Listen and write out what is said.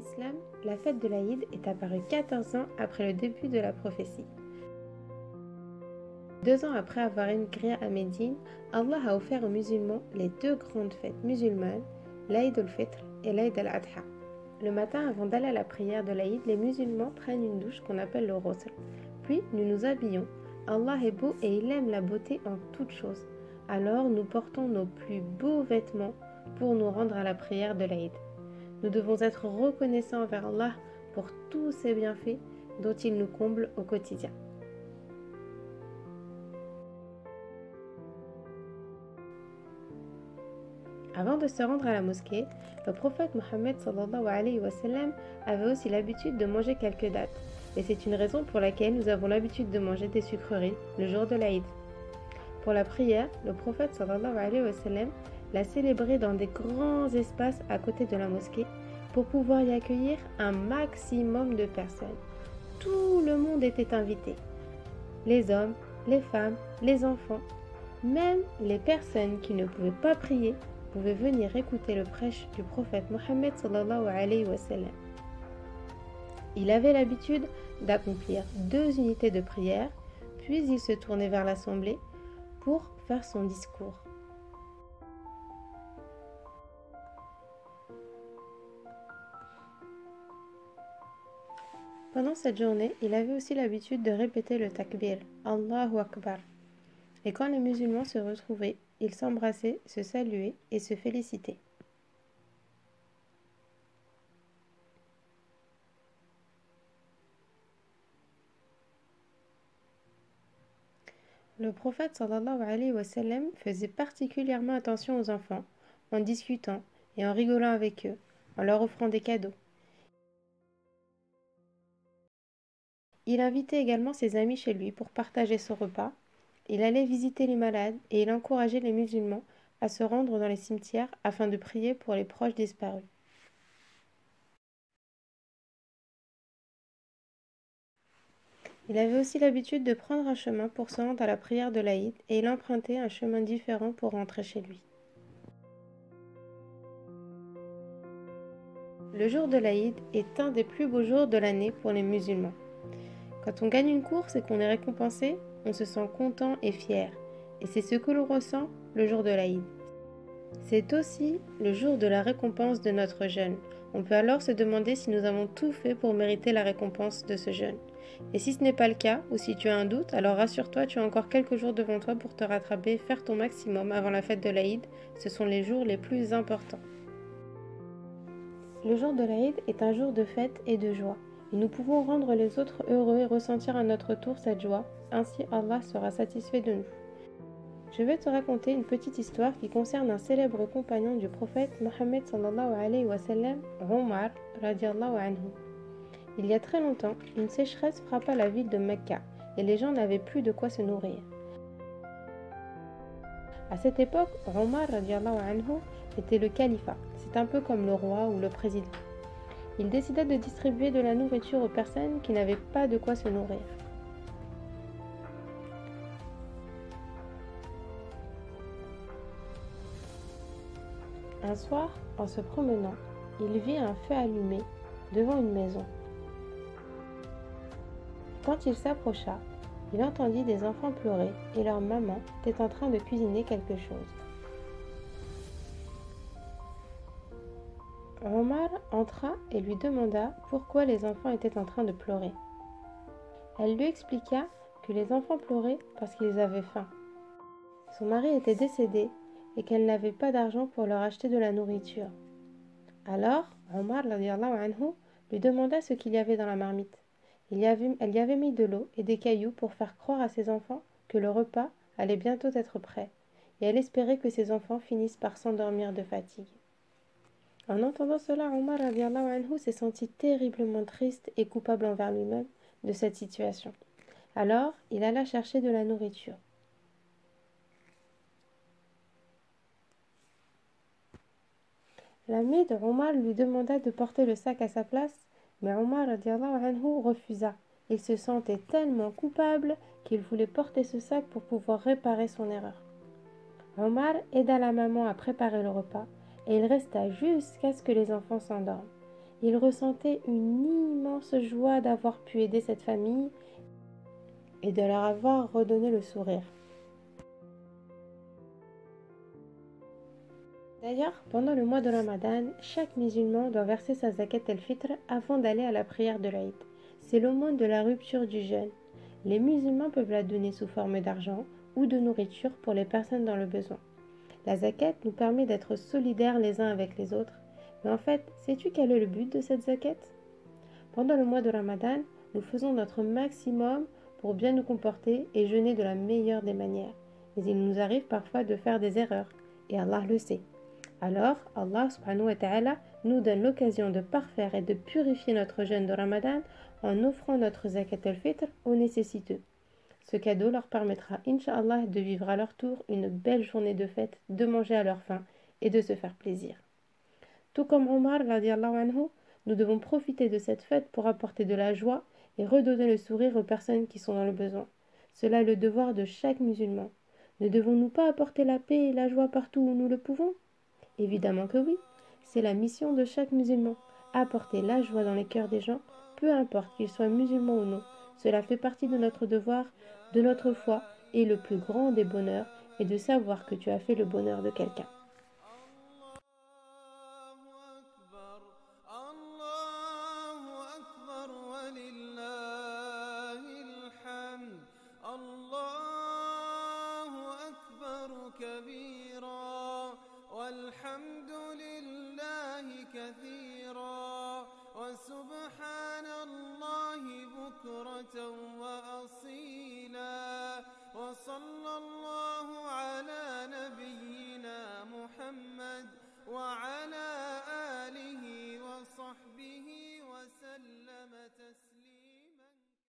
l'islam, la fête de l'Aïd est apparue 14 ans après le début de la prophétie. 2 ans après avoir émigré à Médine, Allah a offert aux musulmans les 2 grandes fêtes musulmanes, l'Aïd al-Fitr et l'Aïd al-Adha. Le matin, avant d'aller à la prière de l'Aïd, les musulmans prennent une douche qu'on appelle le ghusl. Puis nous nous habillons. Allah est beau et il aime la beauté en toutes choses. Alors nous portons nos plus beaux vêtements pour nous rendre à la prière de l'Aïd. Nous devons être reconnaissants envers Allah pour tous ses bienfaits dont il nous comble au quotidien. Avant de se rendre à la mosquée, le prophète Mohammed sallallahu alayhi wa sallam avait aussi l'habitude de manger quelques dattes. Et c'est une raison pour laquelle nous avons l'habitude de manger des sucreries le jour de l'Aïd. Pour la prière, le prophète sallallahu alayhi wa sallam l'a célébré dans des grands espaces à côté de la mosquée pour pouvoir y accueillir un maximum de personnes. Tout le monde était invité. Les hommes, les femmes, les enfants, même les personnes qui ne pouvaient pas prier pouvaient venir écouter le prêche du prophète Mohammed sallallahu alayhi wa sallam. Il avait l'habitude d'accomplir 2 unités de prière, puis il se tournait vers l'assemblée pour faire son discours. Pendant cette journée, il avait aussi l'habitude de répéter le takbir, Allahu Akbar. Et quand les musulmans se retrouvaient, ils s'embrassaient, se saluaient et se félicitaient. Le prophète sallallahu alayhi wa sallam faisait particulièrement attention aux enfants, en discutant et en rigolant avec eux, en leur offrant des cadeaux. Il invitait également ses amis chez lui pour partager son repas. Il allait visiter les malades et il encourageait les musulmans à se rendre dans les cimetières afin de prier pour les proches disparus. Il avait aussi l'habitude de prendre un chemin pour se rendre à la prière de l'Aïd et il empruntait un chemin différent pour rentrer chez lui. Le jour de l'Aïd est un des plus beaux jours de l'année pour les musulmans. Quand on gagne une course et qu'on est récompensé, on se sent content et fier. Et c'est ce que l'on ressent le jour de l'Aïd. C'est aussi le jour de la récompense de notre jeûne. On peut alors se demander si nous avons tout fait pour mériter la récompense de ce jeûne. Et si ce n'est pas le cas, ou si tu as un doute, alors rassure-toi, tu as encore quelques jours devant toi pour te rattraper et faire ton maximum avant la fête de l'Aïd. Ce sont les jours les plus importants. Le jour de l'Aïd est un jour de fête et de joie. Et nous pouvons rendre les autres heureux et ressentir à notre tour cette joie. Ainsi, Allah sera satisfait de nous. Je vais te raconter une petite histoire qui concerne un célèbre compagnon du prophète Mohammed sallallahu alayhi wa sallam, Omar radiallahu anhu. Il y a très longtemps, une sécheresse frappa la ville de Mecca et les gens n'avaient plus de quoi se nourrir. À cette époque, Omar radiallahu anhu était le califat. C'est un peu comme le roi ou le président. Il décida de distribuer de la nourriture aux personnes qui n'avaient pas de quoi se nourrir. Un soir, en se promenant, il vit un feu allumé devant une maison. Quand il s'approcha, il entendit des enfants pleurer et leur maman était en train de cuisiner quelque chose. Omar entra et lui demanda pourquoi les enfants étaient en train de pleurer. Elle lui expliqua que les enfants pleuraient parce qu'ils avaient faim. Son mari était décédé et qu'elle n'avait pas d'argent pour leur acheter de la nourriture. Alors, Omar radiallahu anhu lui demanda ce qu'il y avait dans la marmite. Elle y avait mis de l'eau et des cailloux pour faire croire à ses enfants que le repas allait bientôt être prêt, et elle espérait que ses enfants finissent par s'endormir de fatigue. En entendant cela, Omar radiallahu anhu s'est senti terriblement triste et coupable envers lui-même de cette situation. Alors, il alla chercher de la nourriture. L'ami de Omar lui demanda de porter le sac à sa place, mais Omar radiallahu anhu refusa. Il se sentait tellement coupable qu'il voulait porter ce sac pour pouvoir réparer son erreur. Omar aida la maman à préparer le repas et il resta jusqu'à ce que les enfants s'endorment. Il ressentait une immense joie d'avoir pu aider cette famille et de leur avoir redonné le sourire. D'ailleurs, pendant le mois de Ramadan, chaque musulman doit verser sa zakat el-fitr avant d'aller à la prière de l'Aïd. C'est l'aumône de la rupture du jeûne. Les musulmans peuvent la donner sous forme d'argent ou de nourriture pour les personnes dans le besoin. La zakat nous permet d'être solidaires les uns avec les autres. Mais en fait, sais-tu quel est le but de cette zakat? Pendant le mois de Ramadan, nous faisons notre maximum pour bien nous comporter et jeûner de la meilleure des manières. Mais il nous arrive parfois de faire des erreurs, et Allah le sait. Alors, Allah subhanahu wa ta'ala nous donne l'occasion de parfaire et de purifier notre jeûne de Ramadan en offrant notre zakat al-fitr aux nécessiteux. Ce cadeau leur permettra, Inch'Allah, de vivre à leur tour une belle journée de fête, de manger à leur faim et de se faire plaisir. Tout comme Omar, radiallahu anhu, nous devons profiter de cette fête pour apporter de la joie et redonner le sourire aux personnes qui sont dans le besoin. Cela est le devoir de chaque musulman. Ne devons-nous pas apporter la paix et la joie partout où nous le pouvons? Évidemment que oui, c'est la mission de chaque musulman, apporter la joie dans les cœurs des gens, peu importe qu'ils soient musulmans ou non. Cela fait partie de notre devoir, de notre foi, et le plus grand des bonheurs est de savoir que tu as fait le bonheur de quelqu'un.